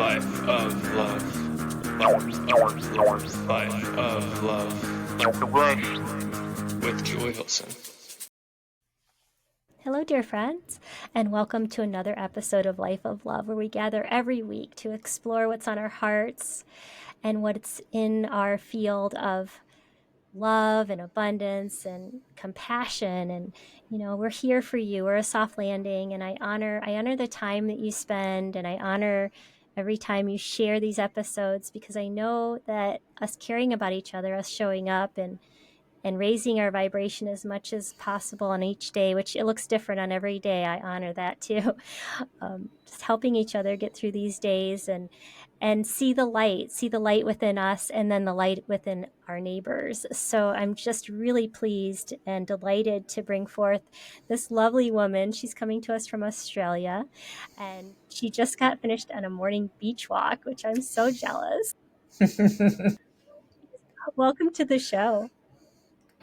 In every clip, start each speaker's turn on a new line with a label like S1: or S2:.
S1: Life of love. Life of love. With Joy Hilsen.
S2: Hello, dear friends, and welcome to another episode of Life of Love, where we gather every week to explore what's on our hearts and what's in our field of love and abundance and compassion. And we're here for you. We're a soft landing, and I honor the time that you spend, and I honor every time you share these episodes, because I know that us caring about each other, us showing up and raising our vibration as much as possible on each day, which it looks different on every day. I honor that too. Just helping each other get through these days and see the light within us, and then the light within our neighbors. So I'm just really pleased and delighted to bring forth this lovely woman. She's coming to us from Australia, and she just got finished on a morning beach walk, which I'm so jealous. Welcome to the show.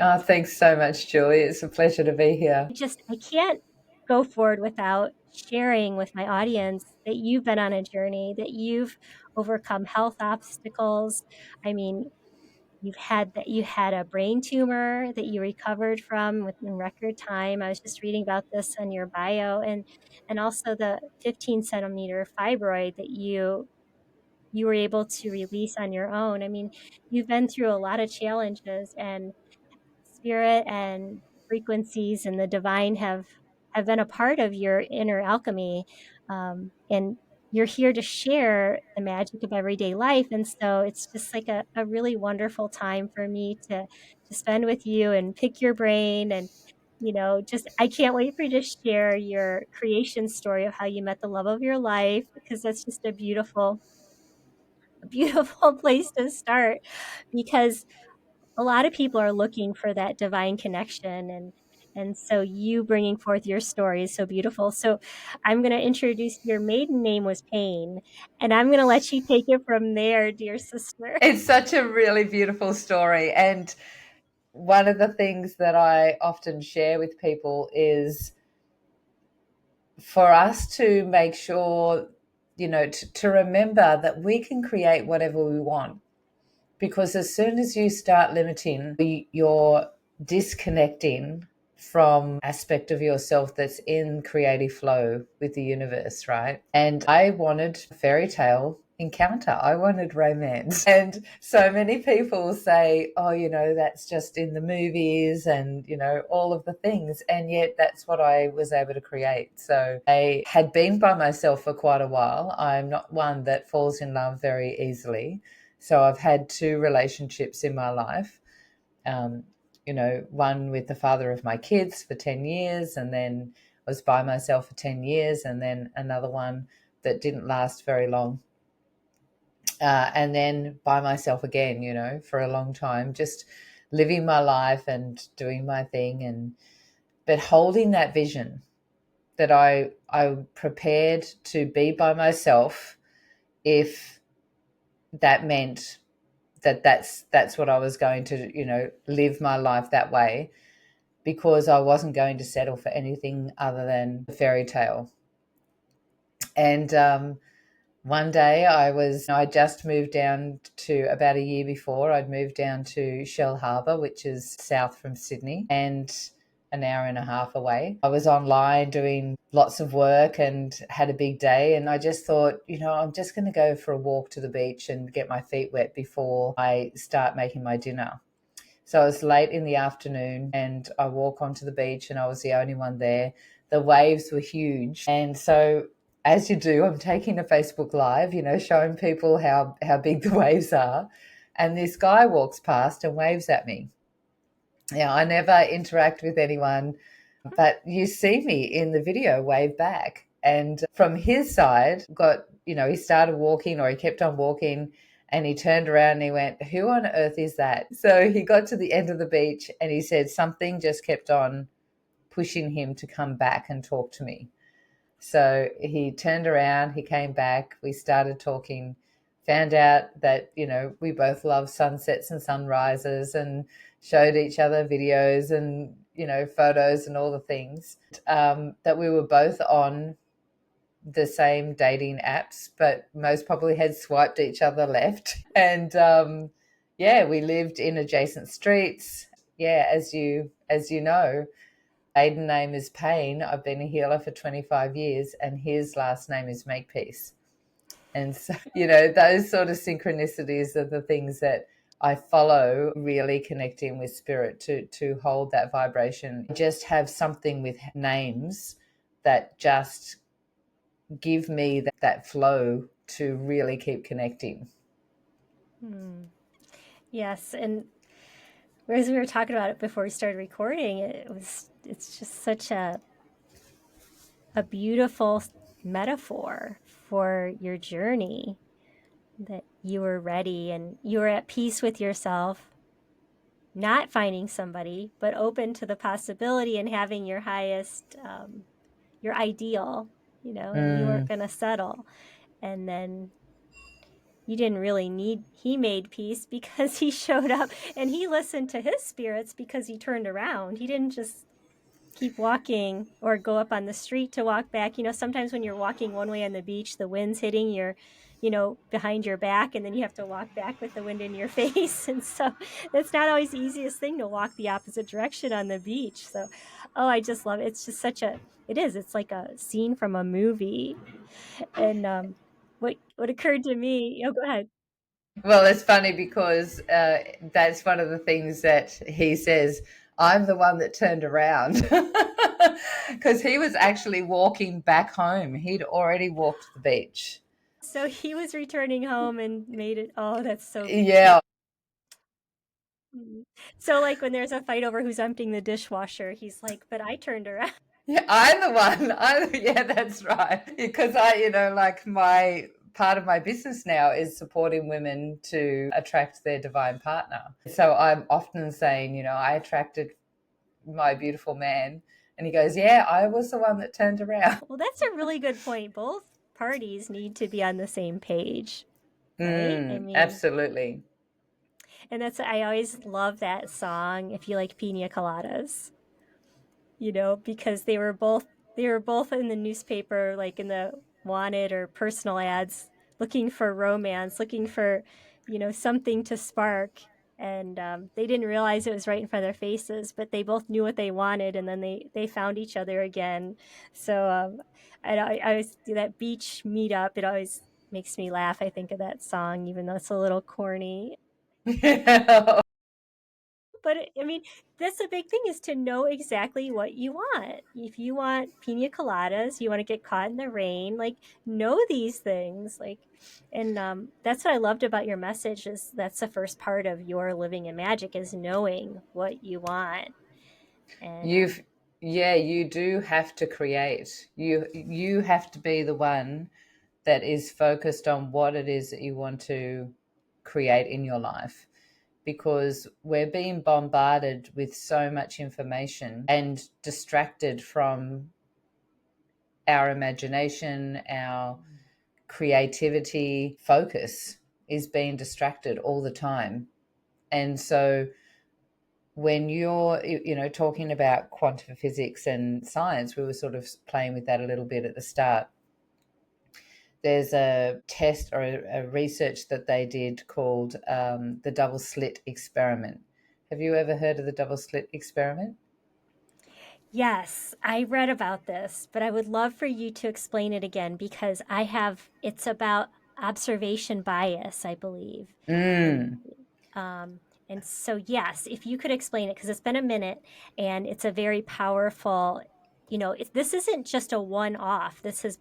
S3: Oh, thanks so much, Julie. It's a pleasure to be here.
S2: I can't go forward without sharing with my audience that you've been on a journey, that you've overcome health obstacles. I mean, you had a brain tumor that you recovered from within record time. I was just reading about this on your bio, and also the 15 centimeter fibroid that you were able to release on your own. I mean, you've been through a lot of challenges, and spirit and frequencies and the divine have been a part of your inner alchemy, and you're here to share the magic of everyday life. And so it's just like a really wonderful time for me to spend with you and pick your brain. And just I can't wait for you to share your creation story of how you met the love of your life, because that's just a beautiful place to start, because a lot of people are looking for that divine connection, and so you bringing forth your story is so beautiful. So I'm going to introduce, your maiden name was Payne, and I'm going to let you take it from there, dear sister.
S3: It's such a really beautiful story. And one of the things that I often share with people is for us to make sure, to remember that we can create whatever we want. Because as soon as you start limiting, you're disconnecting from aspect of yourself that's in creative flow with the universe, right? And I wanted fairy tale encounter. I wanted romance. And so many people say, oh, that's just in the movies and, all of the things. And yet that's what I was able to create. So I had been by myself for quite a while. I'm not one that falls in love very easily. So I've had two relationships in my life, one with the father of my kids for 10 years, and then I was by myself for 10 years, and then another one that didn't last very long. And then by myself again, for a long time, just living my life and doing my thing, but holding that vision that I prepared to be by myself if that meant that's what I was going to, live my life that way, because I wasn't going to settle for anything other than a fairy tale. And one day I just moved down to, about a year before, I'd moved down to Shell Harbour, which is south from Sydney and an hour and a half away. I was online doing lots of work and had a big day, and I just thought, I'm just going to go for a walk to the beach and get my feet wet before I start making my dinner. So it was late in the afternoon, and I walk onto the beach, and I was the only one there. The waves were huge, and so as you do, I'm taking a Facebook Live, showing people how big the waves are, and this guy walks past and waves at me. Now, I never interact with anyone, but you see me in the video wave back. And from his side, he started walking, or he kept on walking, and he turned around and he went, who on earth is that? So he got to the end of the beach and he said something just kept on pushing him to come back and talk to me. So he turned around, he came back, we started talking, found out that, we both love sunsets and sunrises, and showed each other videos and, photos and all the things, that we were both on the same dating apps, but most probably had swiped each other left. And we lived in adjacent streets. Yeah, as you know, maiden name is Payne. I've been a healer for 25 years, and his last name is Makepeace. And so, those sort of synchronicities are the things that I follow, really connecting with spirit to hold that vibration. Just have something with names that just give me that flow to really keep connecting.
S2: Yes, and as we were talking about it before we started recording, it's just such a beautiful metaphor for your journey, that you were ready and you were at peace with yourself, not finding somebody, but open to the possibility and having your highest, your ideal, and you weren't going to settle. And then you didn't really need, he made peace because he showed up and he listened to his spirits because he turned around. He didn't just keep walking or go up on the street to walk back. Sometimes when you're walking one way on the beach, the wind's hitting your, behind your back, and then you have to walk back with the wind in your face. And so it's not always the easiest thing to walk the opposite direction on the beach. So, I just love it. It's just it's like a scene from a movie. And what occurred to me, go ahead.
S3: Well, it's funny because that's one of the things that he says. I'm the one that turned around because he was actually walking back home. He'd already walked the beach.
S2: So he was returning home and made it. Oh, that's so
S3: Yeah.
S2: cute. So, like, when there's a fight over who's emptying the dishwasher, he's like, but I turned around.
S3: Yeah, I'm the one. Yeah, that's right. Because like my part of my business now is supporting women to attract their divine partner. So I'm often saying, I attracted my beautiful man. And he goes, yeah, I was the one that turned around.
S2: Well, that's a really good point. Both parties need to be on the same page, right? I mean,
S3: absolutely.
S2: and I always love that song, If You Like Pina Coladas, because they were both in the newspaper, like in the wanted or personal ads, looking for romance, looking for, something to spark. And they didn't realize it was right in front of their faces, but they both knew what they wanted, and then they found each other again. So I always do that beach meetup. It always makes me laugh. I think of that song, even though it's a little corny.
S3: Yeah.
S2: But I mean, that's the big thing, is to know exactly what you want. If you want pina coladas, you want to get caught in the rain, like, know these things. Like, and that's what I loved about your message, is that's the first part of your living in magic, is knowing what you want. And
S3: you do have to create. You have to be the one that is focused on what it is that you want to create in your life, because we're being bombarded with so much information and distracted from our imagination, our creativity. Focus is being distracted all the time. And so when you're talking about quantum physics and science, we were sort of playing with that a little bit at the start. There's a test or a research that they did called the double slit experiment. Have you ever heard of the double slit experiment?
S2: yes, I read about this, but I would love for you to explain it again, because it's about observation bias, I believe. And
S3: Mm.
S2: and so, yes, if you could explain it, because it's been a minute, and it's a very powerful, this isn't just a one-off. It's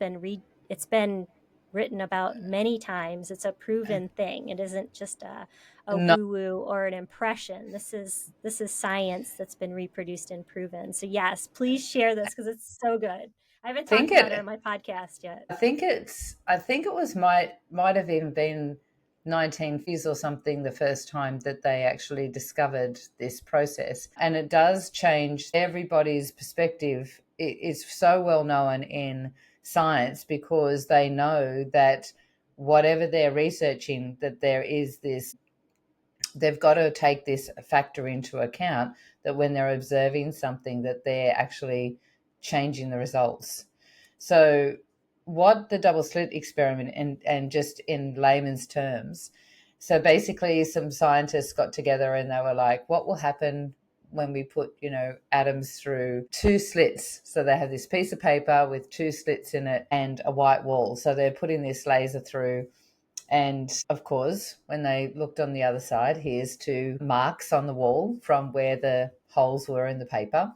S2: been written about many times. It's a proven thing. It isn't just a
S3: No,
S2: woo-woo or an impression. This is science that's been reproduced and proven. So yes, please share this, because it's so good. I haven't
S3: I think
S2: talked about it
S3: it
S2: on my podcast yet.
S3: I think it was might have even been 1950s or something, the first time that they actually discovered this process. And it does change everybody's perspective. It's so well known in science, because they know that whatever they're researching, that there is this, they've got to take this factor into account, that when they're observing something, that they're actually changing the results. So what the double slit experiment, and just in layman's terms, so basically some scientists got together and they were like, what will happen when we put, atoms through two slits? So they have this piece of paper with two slits in it and a white wall. So they're putting this laser through. And of course, when they looked on the other side, here's two marks on the wall from where the holes were in the paper.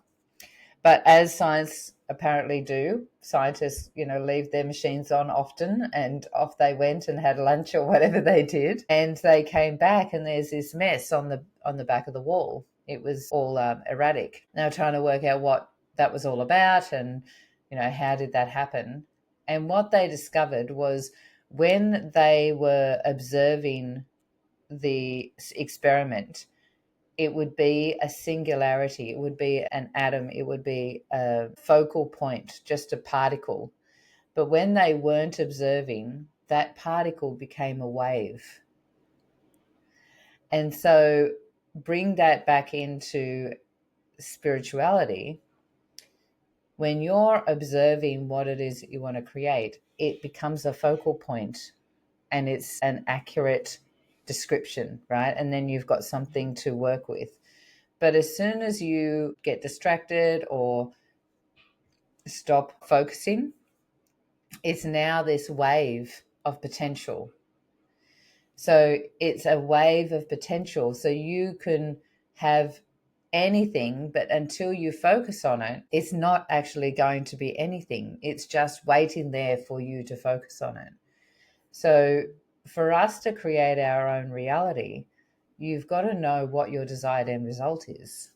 S3: But as science apparently do, scientists, leave their machines on often, and off they went and had lunch or whatever they did. And they came back and there's this mess on the back of the wall. It was all erratic. Now trying to work out what that was all about, and, how did that happen? And what they discovered was when they were observing the experiment, it would be a singularity. It would be an atom. It would be a focal point, just a particle. But when they weren't observing, that particle became a wave. And so bring that back into spirituality. When you're observing what it is that you want to create, it becomes a focal point, and it's an accurate description, right? And then you've got something to work with. But as soon as you get distracted or stop focusing, it's now this wave of potential. So it's a wave of potential. So you can have anything, but until you focus on it, it's not actually going to be anything. It's just waiting there for you to focus on it. So for us to create our own reality, you've got to know what your desired end result is.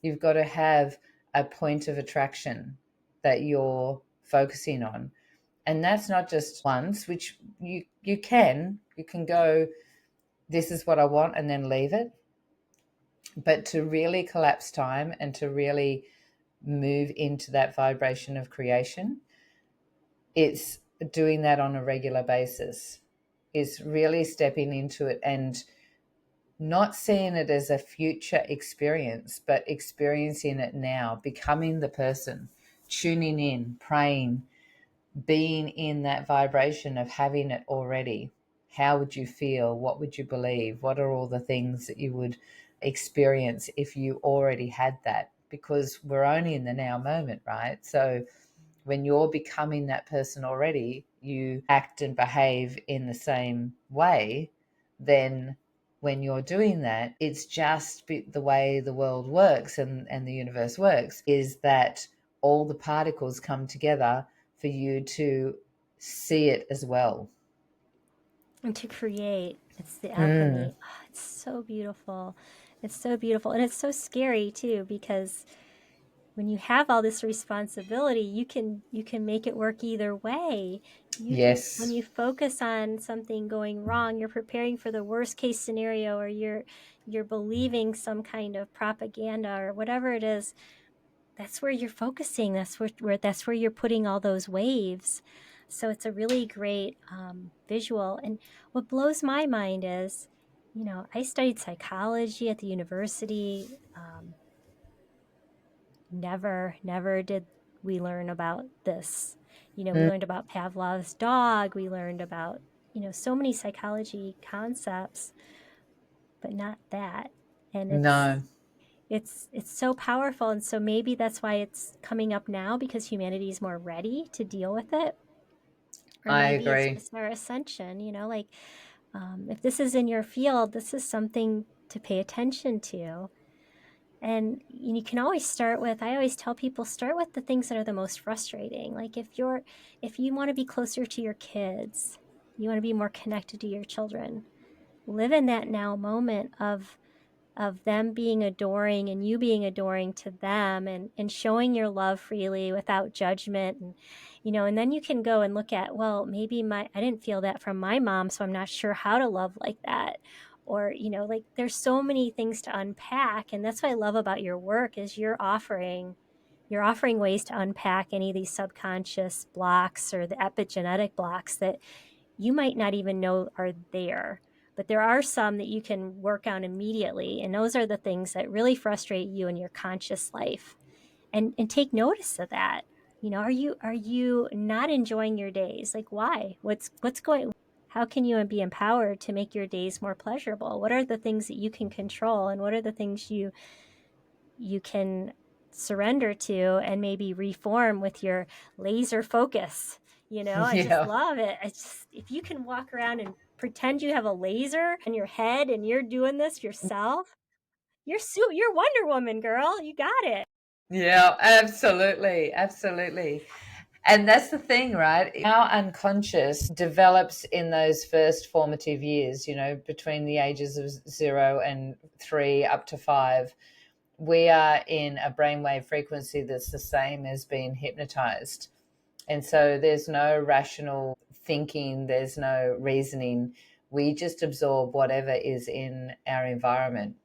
S3: You've got to have a point of attraction that you're focusing on. And that's not just once, which you can go, this is what I want, and then leave it. But to really collapse time and to really move into that vibration of creation, it's doing that on a regular basis. It's really stepping into it and not seeing it as a future experience, but experiencing it now, becoming the person, tuning in, praying, being in that vibration of having it already. How would you feel? What would you believe? What are all the things that you would experience if you already had that? Because we're only in the now moment, right? So when you're becoming that person already, you act and behave in the same way. Then when you're doing that, it's just the way the world works and the universe works, is that all the particles come together for you to see it as well.
S2: And to create. It's the alchemy. Oh, it's so beautiful. It's so beautiful. And it's so scary too, because when you have all this responsibility, you can make it work either way.
S3: Yes.
S2: When you focus on something going wrong, you're preparing for the worst case scenario, or you're believing some kind of propaganda or whatever it is. That's where you're focusing. That's where you're putting all those waves. So it's a really great visual. And what blows my mind is, I studied psychology at the university. Never did we learn about this. We learned about Pavlov's dog. We learned about, so many psychology concepts, but not that. And it's so powerful. And so maybe that's why it's coming up now, because humanity is more ready to deal with it. Or
S3: I
S2: maybe
S3: agree.
S2: it's just our ascension, if this is in your field, this is something to pay attention to. And you can always start with, I always tell people, start with the things that are the most frustrating. Like if you want to be closer to your kids, you want to be more connected to your children, live in that now moment of them being adoring and you being adoring to them, and showing your love freely without judgment. And then you can go and look at, well, maybe I didn't feel that from my mom, so I'm not sure how to love like that. Or, there's so many things to unpack. And that's what I love about your work, is you're offering ways to unpack any of these subconscious blocks or the epigenetic blocks that you might not even know are there. But there are some that you can work on immediately. And those are the things that really frustrate you in your conscious life. And take notice of that. are you not enjoying your days? Like, why? What's going, how can you be empowered to make your days more pleasurable? What are the things that you can control, and what are the things you can surrender to and maybe reform with your laser focus? I just
S3: Yeah.
S2: love it. If you can walk around and pretend you have a laser in your head and you're doing this yourself, you're Wonder Woman, girl. You got it.
S3: Yeah, absolutely. Absolutely. And that's the thing, right? Our unconscious develops in those first formative years, between the ages of 0 and 3 up to 5. We are in a brainwave frequency that's the same as being hypnotized. And so there's no rational thinking, there's no reasoning. We just absorb whatever is in our environment.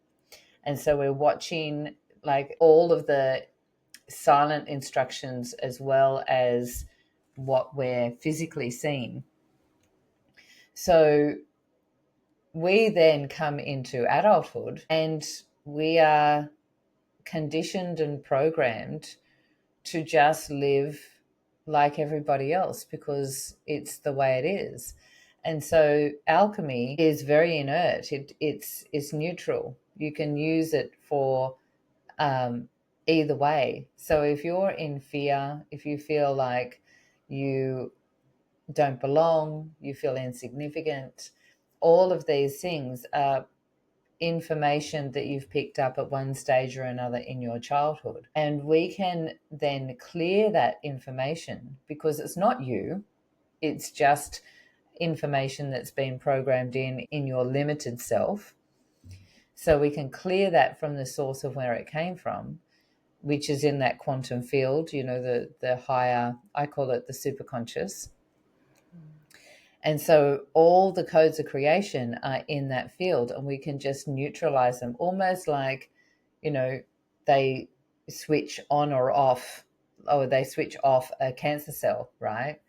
S3: And so we're watching like all of the silent instructions as well as what we're physically seeing. So we then come into adulthood and we are conditioned and programmed to just live like everybody else because it's the way it is. And so alchemy is very inert. It's neutral. You can use it for either way. So if you're in fear, if you feel like you don't belong, you feel insignificant, all of these things are information that you've picked up at one stage or another in your childhood. And we can then clear that information because it's not you, it's just information that's been programmed in your limited self. So we can clear that from the source of where it came from, which is in that quantum field, the higher, I call it the superconscious. And so all the codes of creation are in that field, and we can just neutralize them, almost like, they switch on or off, or they switch off a cancer cell, right?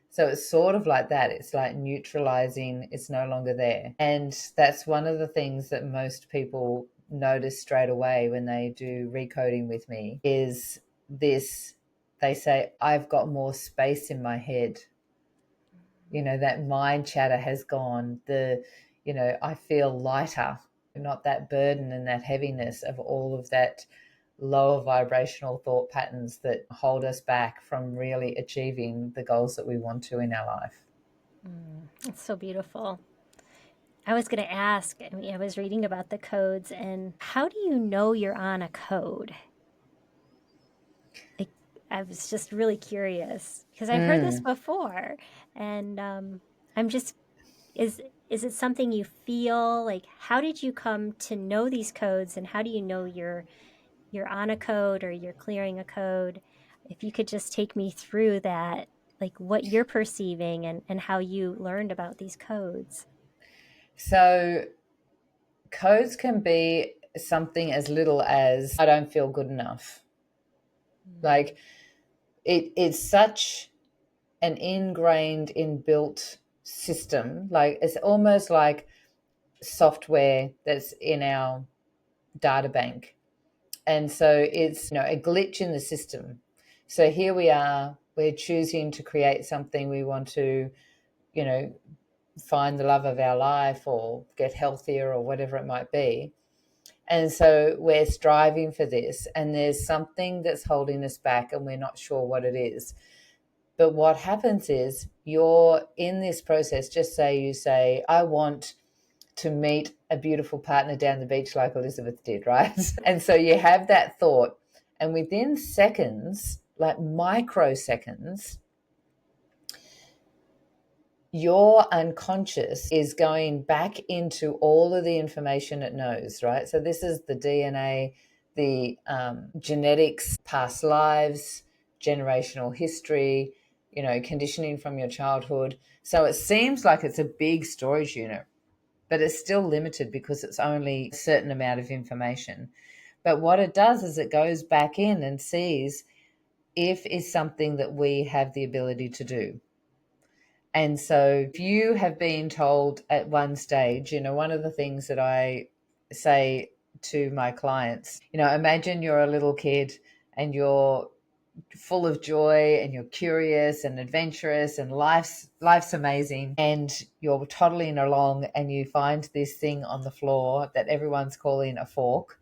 S3: So it's sort of like that. It's like neutralizing, it's no longer there. And that's one of the things that most people notice straight away when they do recoding with me is this. They say, I've got more space in my head. That mind chatter has gone. I feel lighter, not that burden and that heaviness of all of that lower vibrational thought patterns that hold us back from really achieving the goals that we want to in our life.
S2: It's so beautiful. I was going to ask, I was reading about the codes, and how do you know you're on a code? Like, I was just really curious because I've heard this before, and I'm just, is it something you feel? Like, how did you come to know these codes, and how do you know you're on a code or you're clearing a code? If you could just take me through that, like what you're perceiving and how you learned about these codes.
S3: So codes can be something as little as I don't feel good enough. Like it's such an ingrained, inbuilt system. Like it's almost like software that's in our data bank. And so it's a glitch in the system. So here we are, we're choosing to create something. We want to, find the love of our life or get healthier or whatever it might be. And so we're striving for this, and there's something that's holding us back, and we're not sure what it is. But what happens is you're in this process, just say you say, I want to meet a beautiful partner down the beach like Elizabeth did, right? And so you have that thought, and within seconds, like microseconds, your unconscious is going back into all of the information it knows, right? So this is the DNA, the genetics, past lives, generational history, conditioning from your childhood. So it seems like it's a big storage unit, but it's still limited because it's only a certain amount of information. But what it does is it goes back in and sees if it's something that we have the ability to do. And so if you have been told at one stage, one of the things that I say to my clients, imagine you're a little kid and you're full of joy and you're curious and adventurous and life's amazing, and you're toddling along and you find this thing on the floor that everyone's calling a fork,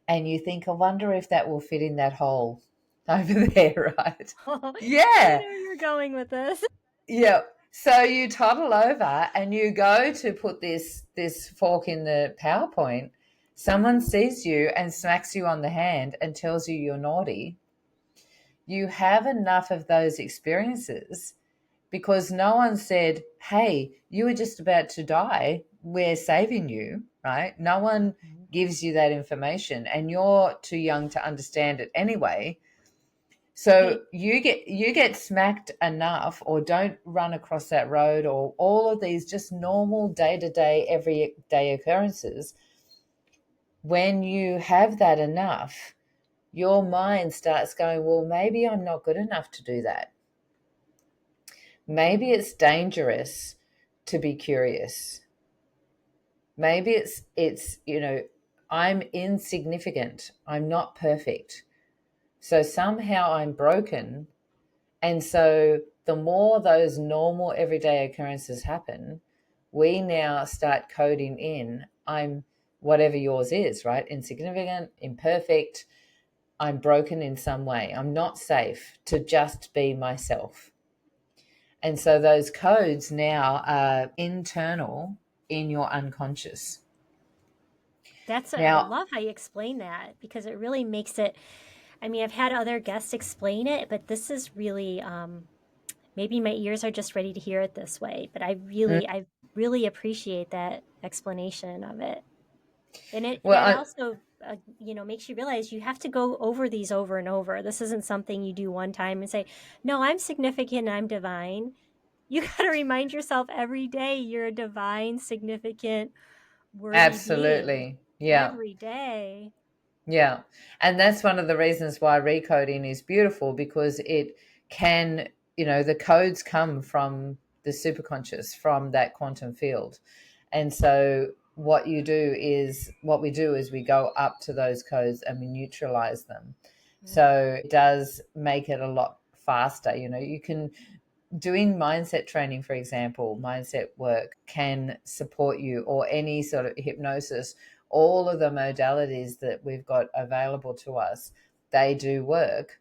S3: and you think, I wonder if that will fit in that hole over there, right? Yeah.
S2: I know you're going with this.
S3: Yeah. So you toddle over and you go to put this fork in the PowerPoint. Someone sees you and smacks you on the hand and tells you you're naughty. You have enough of those experiences because no one said, hey, you were just about to die. We're saving you, right? No one gives you that information and you're too young to understand it anyway. So you get smacked enough, or don't run across that road, or all of these just normal day-to-day, everyday occurrences. When you have that enough, your mind starts going, well, maybe I'm not good enough to do that. Maybe it's dangerous to be curious. Maybe it's I'm insignificant. I'm not perfect. So somehow I'm broken. And so the more those normal everyday occurrences happen, we now start coding in, I'm whatever yours is, right? Insignificant, imperfect, I'm broken in some way. I'm not safe to just be myself. And so those codes now are internal in your unconscious.
S2: I love how you explain that, because it really makes it, I mean, I've had other guests explain it, but this is really, maybe my ears are just ready to hear it this way, but I really appreciate that explanation of it. And that also, makes you realize you have to go over these over and over. This isn't something you do one time and say, no, I'm significant, I'm divine. You got to remind yourself every day you're a divine, significant, worthy
S3: absolutely
S2: being.
S3: Yeah.
S2: Every day.
S3: Yeah. And that's one of the reasons why recoding is beautiful, because it can, the codes come from the superconscious, from that quantum field. And so what we do is we go up to those codes and we neutralize them. So it does make it a lot faster. You can, doing mindset training, for example, mindset work can support you, or any sort of hypnosis, all of the modalities that we've got available to us, they do work.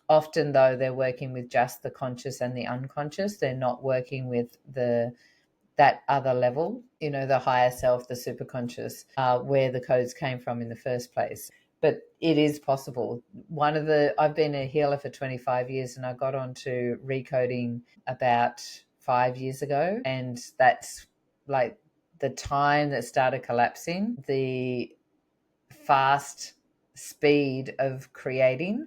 S3: Often, though, they're working with just the conscious and the unconscious. They're not working with that other level, the higher self, the superconscious, where the codes came from in the first place. But it is possible. I've been a healer for 25 years and I got onto recoding about 5 years ago. And that's like the time that started collapsing, the fast speed of creating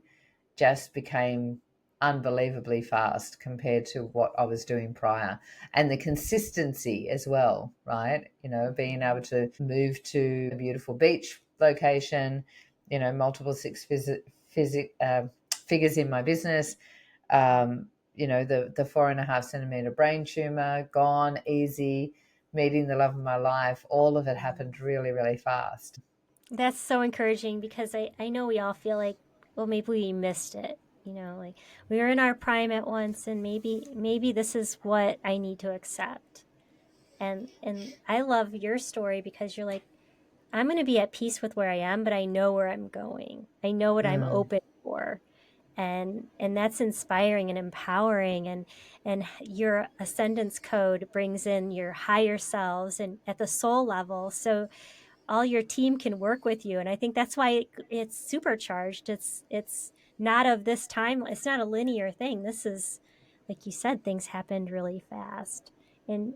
S3: just became unbelievably fast compared to what I was doing prior. And the consistency as well, right? Being able to move to a beautiful beach location, multiple figures in my business, the 4.5 centimeter brain tumor gone, easy, meeting the love of my life, all of it happened really, really fast.
S2: That's so encouraging, because I know we all feel like, well, maybe we missed it. Like we were in our prime at once, and maybe this is what I need to accept. And I love your story, because you're like, I'm going to be at peace with where I am, but I know where I'm going. I know what I'm open for. And that's inspiring and empowering, and your Ascendance Code brings in your higher selves and at the soul level, so all your team can work with you. And I think that's why it's supercharged. It's not of this time. It's not a linear thing. This is, like you said, things happened really fast. And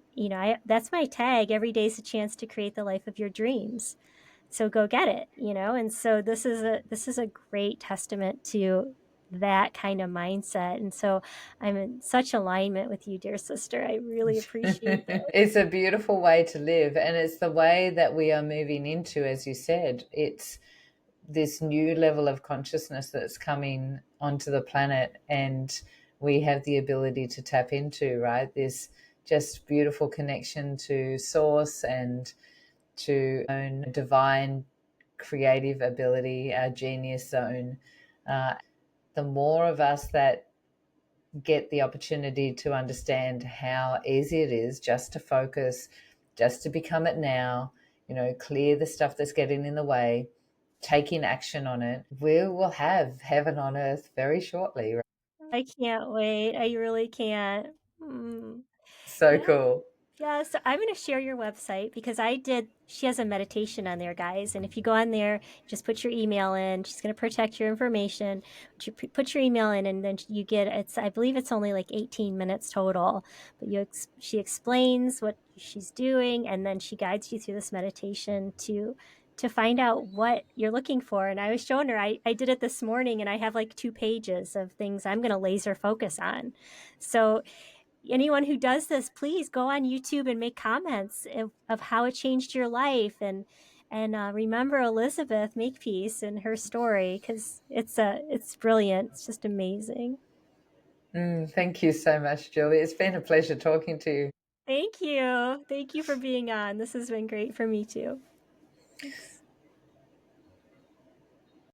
S2: that's my tag. Every day is a chance to create the life of your dreams. So go get it. And so this is a great testament to that kind of mindset. And so I'm in such alignment with you, dear sister. I really appreciate that.
S3: It's a beautiful way to live, and it's the way that we are moving into, as you said. It's this new level of consciousness that's coming onto the planet, and we have the ability to tap into, right, this just beautiful connection to source and to own divine creative ability, our genius zone. the more of us that get the opportunity to understand how easy it is just to focus, just to become it now, clear the stuff that's getting in the way, taking action on it, we will have heaven on earth very shortly.
S2: I can't wait. I really can't.
S3: So
S2: Yeah.
S3: cool.
S2: Yeah, so I'm going to share your website because she has a meditation on there, guys. And if you go on there, just put your email in. She's going to protect your information. But you put your email in, and then you get, I believe it's only like 18 minutes total. But she explains what she's doing, and then she guides you through this meditation to find out what you're looking for. And I was showing her, I did it this morning, and I have like 2 pages of things I'm going to laser focus on. So anyone who does this, please go on YouTube and make comments of how it changed your life, and remember Elizabeth Makepeace and her story, because it's brilliant. It's just amazing.
S3: Thank you so much, Julie. It's been a pleasure talking to you.
S2: Thank you for being on. This has been great for me too. Thanks.